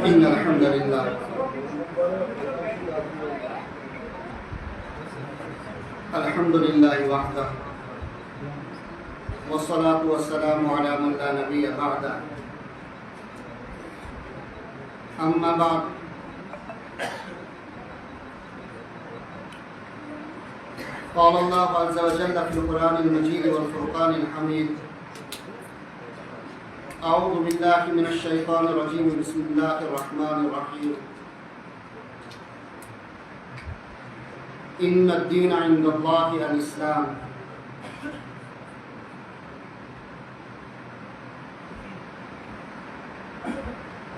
إن الحمد لله الحمد لله وحده والصلاة والسلام على من لا نبي بعده أما بعد قال الله عز وجل في القرآن المجيد والفرقان الحميد أعوذ بالله من الشيطان الرجيم بسم الله الرحمن الرحيم إن الدين عند الله الإسلام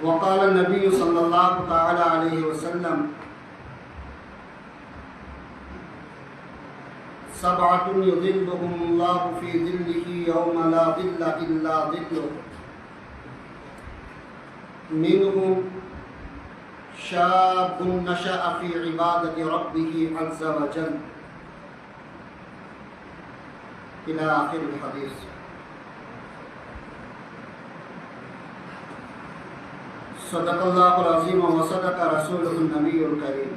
وقال النبي صلى الله تعالى عليه وسلم سبعة يظلهم الله في ظله يوم لا ظل إلا ظله منهم شاب نشأ في عبادة ربه عز وجل إلى آخر الحديث. صدق الله العظيم وصدق رسوله النبي الكريم.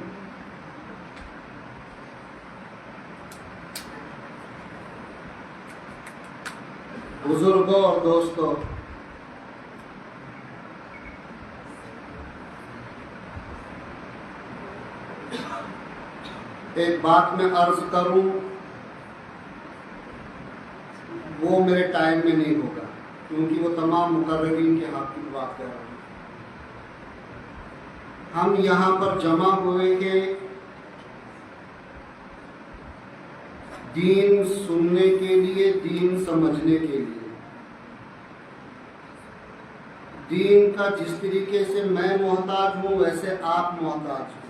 بزرگوں اور دوستوں، ایک بات میں عرض کروں، وہ میرے ٹائم میں نہیں ہوگا کیونکہ وہ تمام مقررین کے حق کی بات کر رہا ہوں. ہم یہاں پر جمع ہوئے ہیں دین سننے کے لیے، دین سمجھنے کے لیے. دین کا جس طریقے سے میں محتاج ہوں ویسے آپ محتاج ہیں.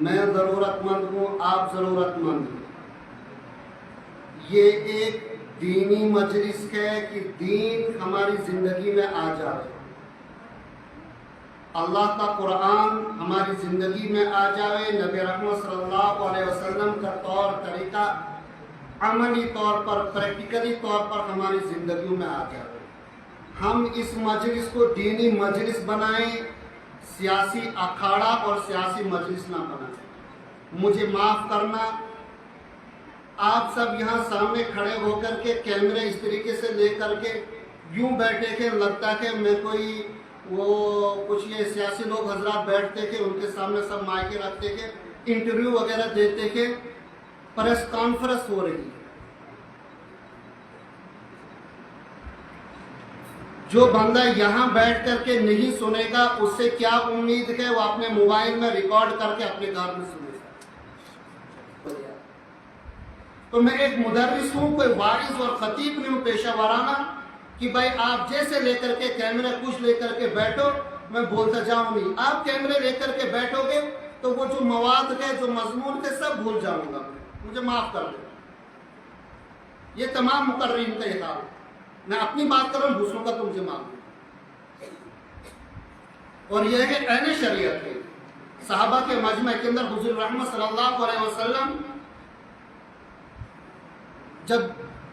میں ضرورت مند ہوں، آپ ضرورت مند ہیں. یہ ایک دینی مجلس ہے کہ دین ہماری زندگی میں آ جائے، اللہ کا قرآن ہماری زندگی میں آ جائے، نبی رحمت صلی اللہ علیہ وسلم کا طور طریقہ عملی طور پر، پریکٹیکلی طور پر ہماری زندگیوں میں آ جائے. ہم اس مجلس کو دینی مجلس بنائیں، سیاسی اکھاڑا اور سیاسی مجلس نہ بنائیں. مجھے معاف کرنا، آپ سب یہاں سامنے کھڑے ہو کر کے کیمرے اس طریقے سے لے کر کے یوں بیٹھے کہ لگتا کہ میں کوئی وہ کچھ یہ سیاسی لوگ حضرات بیٹھتے کہ ان کے سامنے سب مائکیں رکھتے کہ انٹرویو وغیرہ دیتے کہ پریس کانفرنس ہو رہی ہے. جو بندہ یہاں بیٹھ کر کے نہیں سنے گا اس سے کیا امید ہے وہ اپنے موبائل میں ریکارڈ کر کے اپنے گھر میں سنے گا. تو میں ایک مدرس ہوں، کوئی واعظ اور خطیب نہیں ہوں پیشہ ورانہ کہ بھائی آپ جیسے لے کر کے کیمرے کچھ لے کر کے بیٹھو، میں بولتا جاؤں نہیں. آپ کیمرے لے کر کے بیٹھو گے تو وہ جو مواد ہے، جو مضمون ہے، سب بھول جاؤں گا. مجھے معاف کر دیں. یہ تمام مقررین کا حساب ہے. میں اپنی بات کروں، دوسروں کا تو مجھے معاف ہے. اور یہ ہے عین شریعت ہے. صحابہ کے مجمع کے اندر حضور رحمت صلی اللہ علیہ وسلم جب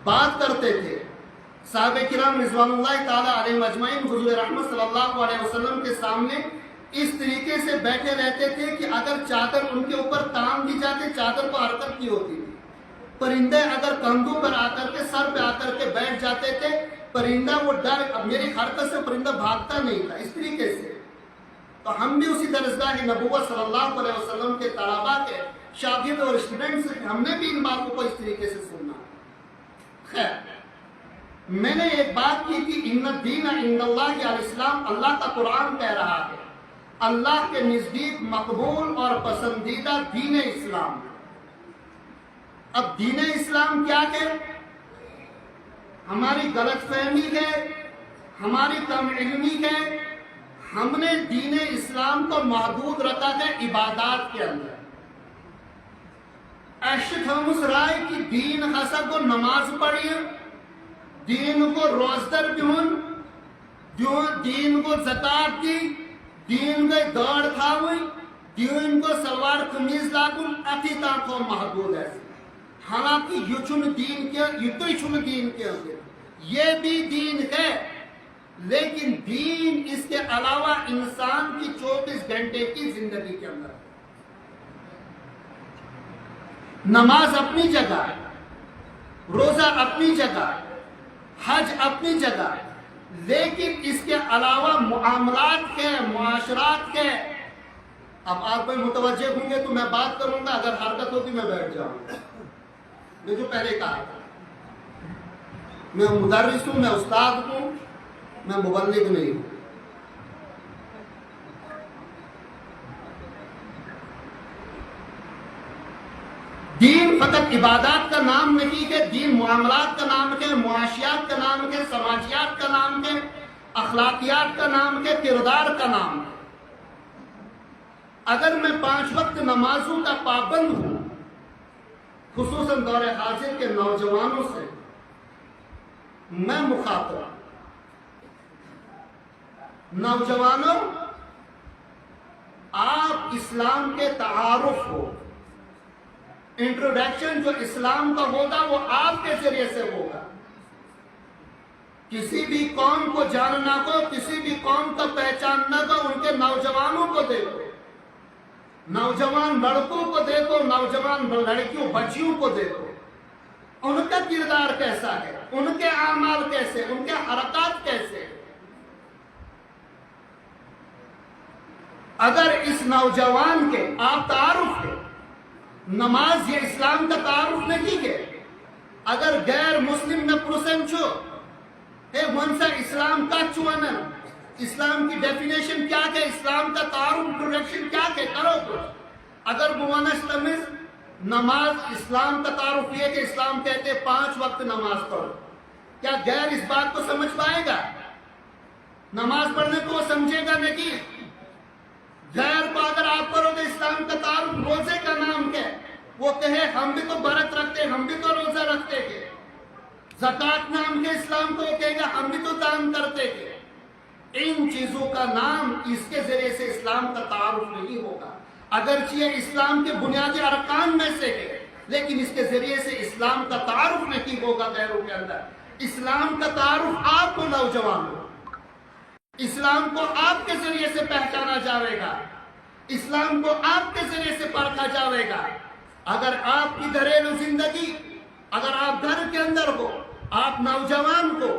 بات کرتے تھے، صحابہ کرام رضوان اللہ تعالی علیہ مجمعین حضور رحمت صلی اللہ علیہ وسلم کے سامنے اس طریقے سے بیٹھے رہتے تھے کہ اگر چادر ان کے اوپر تان دی جاتی، چادر کو حرکت کی ہوتی تھی. پرندے اگر کندھوں پر آ کر کے، سر پہ آ کر کے بیٹھ جاتے تھے، پرندہ وہ ڈر، اب میری حرکت سے پرندہ بھاگتا نہیں تھا. اس طریقے سے تو ہم بھی اسی درجگاہ نبوت صلی اللہ علیہ وسلم کے طلباء کے شاگرد اور اسٹوڈنٹس، ہم نے بھی ان باتوں کو اس طریقے سے سننا. خیر، میں نے ایک بات کی تھی، ان الدین عند اللہ الاسلام. اللہ کا قرآن کہہ رہا ہے اللہ کے نزدیک مقبول اور پسندیدہ دین اسلام. اب دین اسلام کیا ہے؟ ہماری غلط فہمی ہے، ہماری کم علمی ہے. ہم نے دین اسلام کو محدود رکھا ہے عبادات کے اندر. ایشی تھامس رائے کی دین حسب کو نماز پڑھی، دین کو روزدر بیون، دین کو زکات دی، دین کو دوڑ کھاوئی، دین کو سلوار قمیض لاگن اتی تاکو محدود ہے. حالانکہ یہ چون دین کے، یہ تو چون دین کے اندر، یہ بھی دین ہے. لیکن دین اس کے علاوہ انسان کی 24 گھنٹے کی زندگی کے اندر ہے۔ نماز اپنی جگہ، روزہ اپنی جگہ، حج اپنی جگہ، لیکن اس کے علاوہ معاملات کے، معاشرات کے، اب آپ کوئی متوجہ ہوں گے تو میں بات کروں گا، اگر حرکت ہوگی میں بیٹھ جاؤں گا۔ میں جو پہلے کہا تھا، میں مدرس ہوں، میں استاد ہوں، میں مبلغ نہیں ہوں۔ دین فقط عبادات کا نام نہیں ہے، دین معاملات کا نام ہے، معاشیات کا نام ہے، سماجیات کا نام ہے، اخلاقیات کا نام ہے، کردار کا نام ہے۔ اگر میں 5 وقت نمازوں کا پابند ہوں، خصوصاً دور حاضر کے نوجوانوں سے میں مخاطب، نوجوانوں آپ اسلام کے تعارف ہو، انٹروڈکشن جو اسلام کا ہوگا وہ آپ کے ذریعے سے ہوگا۔ کسی بھی قوم کو جاننا کو، کسی بھی قوم کا پہچاننا کو، ان کے نوجوانوں کو دیکھو، نوجوان لڑکوں کو دیکھو، نوجوان لڑکیوں بچیوں کو دیکھو، ان کا کردار کیسا ہے، ان کے اعمال کیسے، ان کے حرکات کیسے۔ اگر اس نوجوان کے آپ تعارف ہے، نماز یہ اسلام کا تعارف نہیں ہے، اگر غیر مسلم نہ پرسنچو ہے ونسا اسلام کا چونن، اسلام کی ڈیفینیشن کیا ہے، اسلام کا تعارف انٹروڈکشن کیا ہے، کرو کچھ۔ اگر بوانش تمیز نماز اسلام کا تعارف یہ کہ اسلام کہتے 5 وقت نماز پڑھو، کیا غیر اس بات کو سمجھ پائے گا؟ نماز پڑھنے کو وہ سمجھے گا نہیں۔ غیر کو اگر آپ کرو گے اسلام کا تعارف روزے کا نام ہے، وہ کہے ہم بھی تو برت رکھتے، ہم بھی تو روزہ رکھتے ہیں۔ زکوٰۃ نام کے اسلام کو کہے گا ہم بھی تو دان کرتے ہیں۔ ان چیزوں کا نام اس کے ذریعے سے اسلام کا تعارف نہیں ہوگا، اگرچہ یہ اسلام کے بنیادی ارکان میں سے ہے، لیکن اس کے ذریعے سے اسلام کا تعارف نہیں ہوگا غیروں کے اندر۔ اسلام کا تعارف آپ کو نوجوان ہو، اسلام کو آپ کے ذریعے سے پہچانا جاوے گا، اسلام کو آپ کے ذریعے سے پرکھا جاوے گا۔ اگر آپ کی گھریلو زندگی، اگر آپ گھر کے اندر ہو، آپ نوجوان کو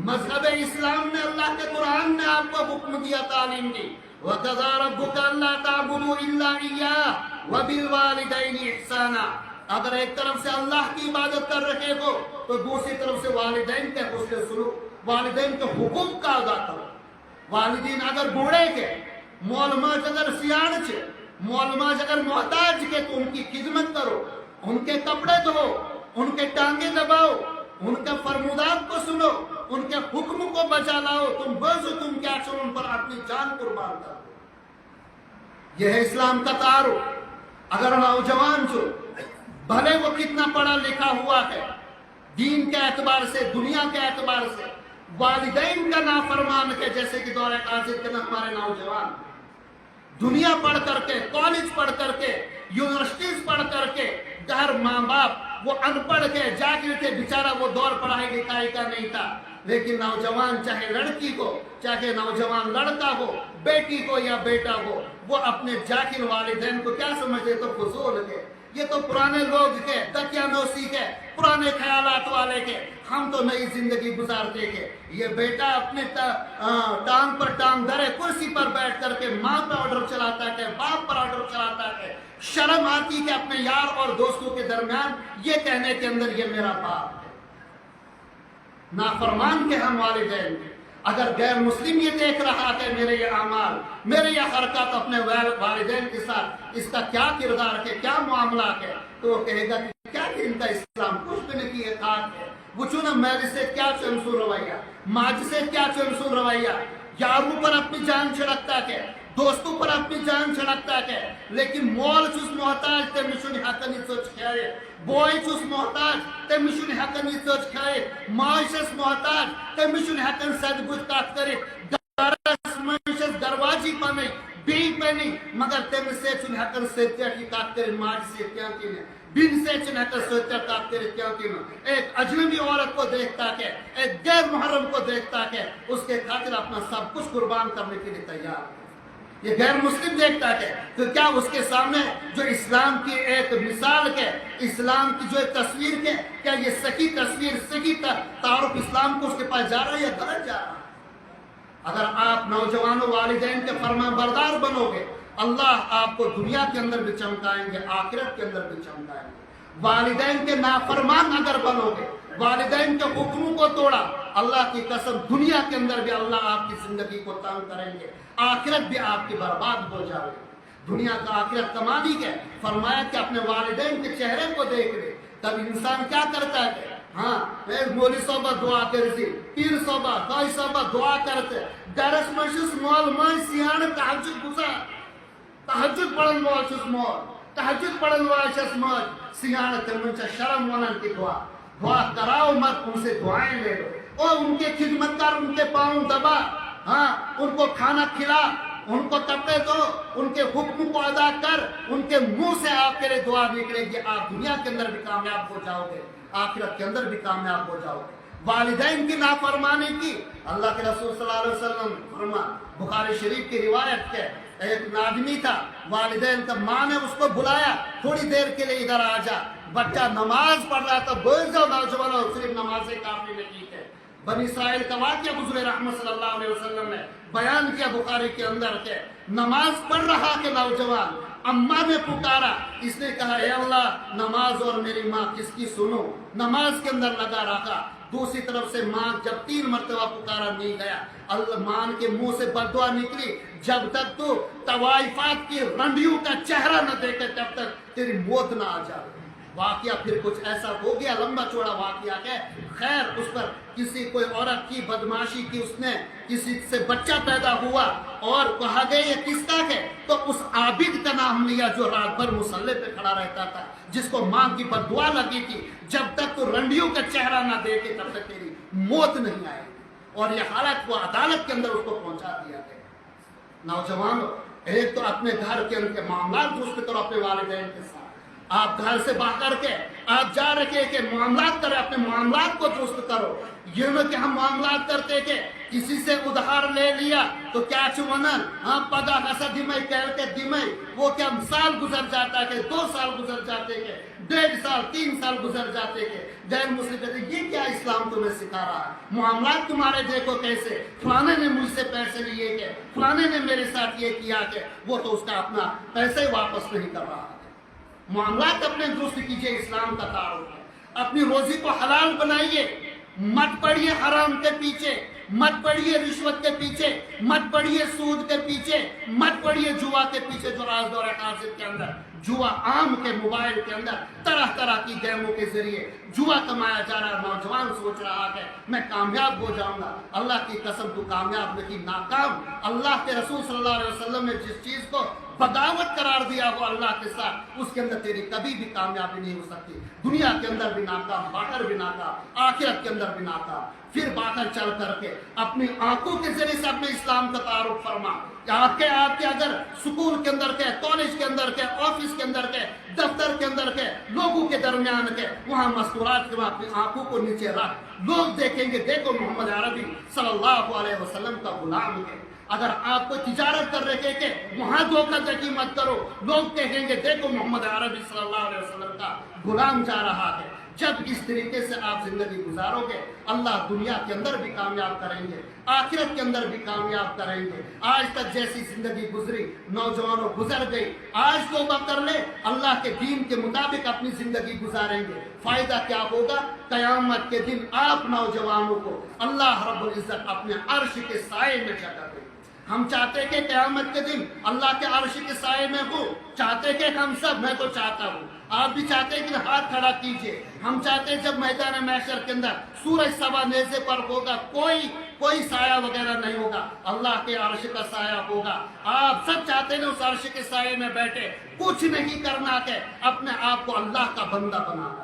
مذہب اسلام نے، اللہ کے قرآن نے آپ کو حکم دیا، تعلیم دی، وَقَضَىٰ رَبُّكَ أَلَّا تَعْبُدُوا إِلَّا إِيَّاهُ وَبِالْوَالِدَيْنِ إِحْسَانًا۔ اگر ایک طرف سے اللہ کی عبادت کر رہے ہو تو دوسری طرف سے والدین کے حسن سلوک، والدین کے حقوق کا ادا کرو۔ والدین اگر بوڑھے کے، مول ماج اگر سیاڑ چھے، مول ماج اگر محتاج کے تو ان کی خدمت کرو، ان کے کپڑے دھو، ان کے ٹانگیں دباؤ، ان کے فرمودات کو سنو، ان کے حکم کو بجا لاؤ، تم بزو تم کیا چھو ان پر اپنی جان قربان کرو۔ یہ ہے اسلام کا تعارف۔ اگر نوجوان جو بھلے وہ کتنا پڑھا لکھا ہوا ہے، دین کے اعتبار سے، دنیا کے اعتبار سے والدین کا نافرمان ہے، جیسے کہ دور حاضر کے ہمارے نوجوان دنیا پڑھ کر کے، کالج پڑھ کر کے، یونیورسٹیز پڑھ کر کے، گھر ماں باپ وہ ان پڑھ کے جاگر کے، بیچارہ وہ دور پڑھائی لکھائی کا نہیں تھا، لیکن نوجوان چاہے لڑکی کو، چاہے نوجوان لڑکا ہو، بیٹی کو یا بیٹا ہو، وہ اپنے جاہل والدین کو کیا سمجھے تو فضول ہے، یہ تو پرانے لوگ کے، دقیانوسی کے، پرانے خیالات والے کے، ہم تو نئی زندگی گزارتے ہیں۔ یہ بیٹا اپنے ٹانگ پر ٹانگ دھرے، کرسی پر بیٹھ کر کے ماں پر آرڈر چلاتا ہے، باپ پر آرڈر چلاتا ہے، شرم آتی ہے اپنے یار اور دوستوں کے درمیان یہ کہنے کے اندر یہ میرا باپ ہے۔ نافرمان کے ہم والدین ہیں۔ اگر غیر مسلم یہ دیکھ رہا ہے میرے یہ اعمال، میرے یہ حرکات اپنے والدین کے ساتھ، اس کا کیا کردار ہے، کیا معاملات ہے، تو وہ کہے گا کہ کیا کہ ان کا اسلام کچھ بھی نہیں کی ہے، خاک ہے۔ وہ چونہ میرے سے کیا چنسو رویہ، ماج سے کیا چنسو رویہ، یاروں پر اپنی جان چھڑکتا ہے، دوستوں پر اپنی جان چھڑکتا ہے، لیکن مول چوس محتاج تے مشن حقنی سوچ کھائے، بوئی چوس محتاج تے مشن حقنی سوچ کھائے، معاشس محتاج تے مشن حقن سد بجھ کات کرے، گرس معاشس درواجی پانے، بی پہ نہیں مگر تم سے چھن ہکن ستیا کی کاکتر ماج سے کیا کی نے بن سے چھن ہکن ستیا کاکتر کیا کی نے ایک اجنبی عورت کو دیکھتا کہ ایک غیر محرم کو دیکھتا کہ اس کے خاطر اپنا سب کچھ قربان کرنے کے لیے تیار ہے. یہ غیر مسلم دیکھتا ہے تو کیا اس کے سامنے جو اسلام کی ایک مثال ہے، اسلام کی جو ایک تصویر ہے، کیا یہ صحیح تصویر صحیح تعارف اسلام کو اس کے پاس جا رہا ہے یا غلط جا رہا ہے؟ اگر آپ نوجوانوں والدین کے فرمان بردار بنو گے، اللہ آپ کو دنیا کے اندر بھی چمکائیں گے، آخرت کے اندر بھی چمکائیں گے. والدین کے نافرمان اگر بنو گے، والدین کے حکموں کو توڑا، اللہ کی قسم دنیا کے اندر بھی اللہ آپ کی زندگی کو تنگ کریں گے، آخرت بھی آپ کی برباد ہو جائے گی. دنیا کا آخرت کمالی ہے. فرمایا کہ اپنے والدین کے چہرے کو دیکھ لے. تب انسان کیا کرتا ہے؟ ہاں مولی صوبہ دعا کرتی، پیر صوبہ دائی صوبہ دعا کرتے، درس مشس مول مائی سیان تحجد گزار، تحجد پڑھن مول چھس مول، تحجد پڑھن وال چھس مول، سیان تمن چھ شرم ونن کی دعا کراؤ مت، ان سے دعائیں لے لو اور ان کے خدمت کر، ان کے پاؤں دبا، ہاں ان کو کھانا کھلا، ان کو کپڑے دو، ان کے حکم کو ادا کر، ان کے منہ سے آپ کے لیے دعا نکلے گی. آپ دنیا کے اندر بھی کامیاب ہو جاؤ گے، آخرت کے اندر بھی کامیاب ہو جاؤ گے. والدین کی نافرمانی کی اللہ کے رسول صلی اللہ علیہ وسلم فرما، بخاری شریف کی روایت ہے، ایک آدمی تھا، والدین کا ماں نے اس کو بلایا، تھوڑی دیر کے لیے ادھر آ جا. بچہ نماز پڑھ رہا تھا، بول جاؤ نوجوانوں، صرف نماز سے کافی نہیں ہے. بنی اسرائیل کا واقعہ حضور رحمت صلی اللہ علیہ وسلم نے بیان کیا بخاری کے اندر کہ نماز پڑھ رہا کہ نوجوان، اماں نے پکارا، اس نے کہا اے اللہ نماز اور میری ماں کس کی سنو، نماز کے اندر لگا رکھا. دوسری طرف سے ماں جب 3 مرتبہ پکارا نہیں گیا، اللہ ماں کے منہ سے بددعا نکلی، جب تک تو طوائفات کی رنڈیوں کا چہرہ نہ دیکھے تب تک تیری موت نہ آ جائے. واقعہ پھر کچھ ایسا ہو گیا، لمبا چوڑا واقعہ ہے. خیر اس پر کسی کوئی عورت کی بدماشی کی، اس نے کسی سے بچہ پیدا ہوا اور کہا گیا یہ کس کا ہے، تو اس عابد کا نام لیا جو رات بھر مصلے پہ کھڑا رہتا تھا، جس کو ماں کی بددعا لگی تھی، جب تک تو رنڈیوں کا چہرہ نہ دیکھے تب تک تیری موت نہیں آئے گی. اور یہ حالت کو عدالت کے اندر اس کو پہنچا دیا گیا. نوجوانوں، ایک تو اپنے گھر کے ان کے معاملات درست کرو اپنے والدین کے ساتھ. آپ گھر سے باہر کے آپ جا رکھے کہ معاملات کریں، اپنے معاملات کو درست کرو. یہ نہ کہ ہم معاملات کرتے کہ کسی سے ادھار لے لیا تو کیا چونن ہاں پگا ایسا دمائی کہہ کے دمائی، وہ کیا سال گزر جاتا ہے کہ 2 سال گزر جاتے کہ 1.5 سال 3 سال گزر جاتے کہ غیر مسلم کہتے یہ کیا اسلام تمہیں سکھا رہا ہے؟ معاملات تمہارے دیکھو کیسے، فلانے نے مجھ سے پیسے لیے کہ فلانے نے میرے ساتھ یہ کیا کہ وہ تو اس کا اپنا پیسے واپس نہیں کر رہا. معاملات اپنے درست کیجئے، اسلام کا تعارف ہے. اپنی روزی کو حلال بنائیے، مت پڑیے حرام کے پیچھے، مت پڑیے رشوت کے پیچھے، مت پڑیے سود کے پیچھے، مت پڑیے جوا کے پیچھے. جو راز دور حاضر کے اندر جوا عام کے موبائل کے اندر طرح طرح کی گیموں کے ذریعے جوا کمایا جا رہا ہے. نوجوان سوچ رہا ہے میں کامیاب ہو جاؤں گا. اللہ کی قسم تو کامیاب نہیں، ناکام. اللہ کے رسول صلی اللہ علیہ وسلم نے جس چیز کو بغاوت قرار دیا وہ اللہ کے ساتھ، اس کے اندر تیری کبھی بھی کامیابی نہیں ہو سکتی. دنیا کے اندر بھی ناکام، باہر بھی ناکام، آخرت کے اندر بھی ناکام. پھر باہر چل کر کے اپنی آنکھوں کے ذریعے سے اپنے اسلام کا تعارف فرما. آپ کے اگر سکول کے اندر کے، کالج کے اندر کے، آفس کے اندر کے، دفتر کے اندر کے، لوگوں کے درمیان کے، وہاں مستورات کے اپنی آنکھوں کو نیچے رکھ. لوگ دیکھیں گے دیکھو محمد عربی صلی اللہ علیہ وسلم کا غلام ہے. اگر آپ کو تجارت کر رہے کہ وہاں دھوکہ دہی مت کرو، لوگ کہیں گے دیکھو محمد عربی صلی اللہ علیہ وسلم کا غلام جا رہا ہے. جب اس طریقے سے آپ زندگی گزارو گے، اللہ دنیا کے اندر بھی کامیاب کریں گے، آخرت کے اندر بھی کامیاب کریں گے. آج تک جیسی زندگی گزری، نوجوانوں گزر گئی، آج توبہ کر لے، اللہ کے دین کے مطابق اپنی زندگی گزاریں گے. فائدہ کیا ہوگا؟ قیامت کے دن آپ نوجوانوں کو اللہ رب العزت اپنے عرش کے سائے میں جگہ دے. ہم چاہتے کہ قیامت کے دن اللہ کے عرش کے سائے میں ہو، چاہتے کہ ہم سب، میں تو چاہتا ہوں، آپ بھی چاہتے ہیں کہ ہاتھ کھڑا کیجئے. ہم چاہتے ہیں جب میدان محشر کے اندر سورج سوا نیزے پر ہوگا، کوئی سایہ وغیرہ نہیں ہوگا، اللہ کے عرش کا سایہ ہوگا. آپ سب چاہتے ہیں اس عرش کے سائے میں بیٹھے، کچھ نہیں کرنا کہ اپنے آپ کو اللہ کا بندہ بنانا،